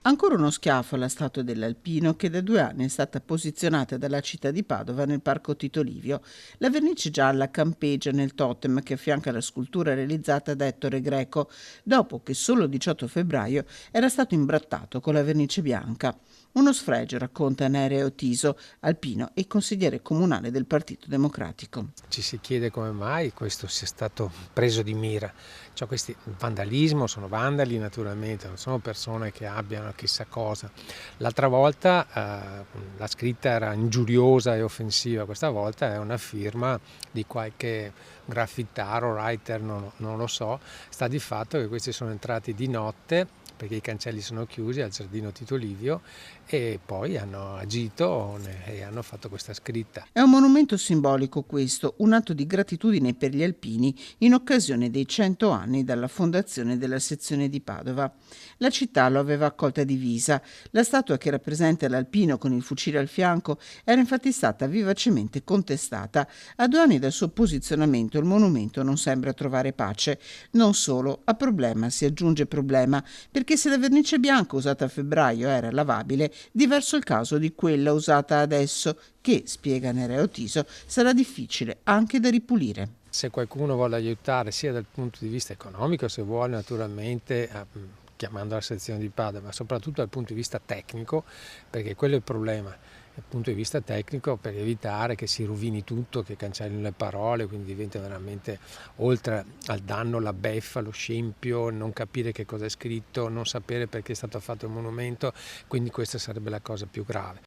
Ancora uno schiaffo alla statua dell'Alpino che da 2 anni è stata posizionata dalla città di Padova nel parco Tito Livio. La vernice gialla campeggia nel totem che affianca la scultura realizzata da Ettore Greco, dopo che solo il 18 febbraio era stato imbrattato con la vernice bianca. Uno sfregio, racconta Nereo Tiso, alpino e consigliere comunale del Partito Democratico. Ci si chiede come mai questo sia stato preso di mira. Cioè, questi vandalismo, sono vandali naturalmente, non sono persone che abbiano chissà cosa. L'altra volta la scritta era ingiuriosa e offensiva, questa volta è una firma di qualche graffitaro, writer, non lo so. Sta di fatto che questi sono entrati di notte perché i cancelli sono chiusi al giardino Tito Livio e poi hanno agito e hanno fatto questa scritta. È un monumento simbolico questo, un atto di gratitudine per gli alpini in occasione dei 100 anni dalla fondazione della sezione di Padova. La città lo aveva accolta divisa. La statua che rappresenta l'alpino con il fucile al fianco era infatti stata vivacemente contestata. A 2 anni dal suo posizionamento il monumento non sembra trovare pace. Non solo, a problema si aggiunge problema, perché se la vernice bianca usata a febbraio era lavabile, diverso il caso di quella usata adesso, che, spiega Nereo Tiso, sarà difficile anche da ripulire. Se qualcuno vuole aiutare sia dal punto di vista economico, se vuole naturalmente chiamando la sezione di Padova, ma soprattutto dal punto di vista tecnico, perché quello è il problema. Dal punto di vista tecnico, per evitare che si rovini tutto, che cancellino le parole, quindi diventa veramente, oltre al danno, la beffa, lo scempio, non capire che cosa è scritto, non sapere perché è stato fatto il monumento, quindi questa sarebbe la cosa più grave.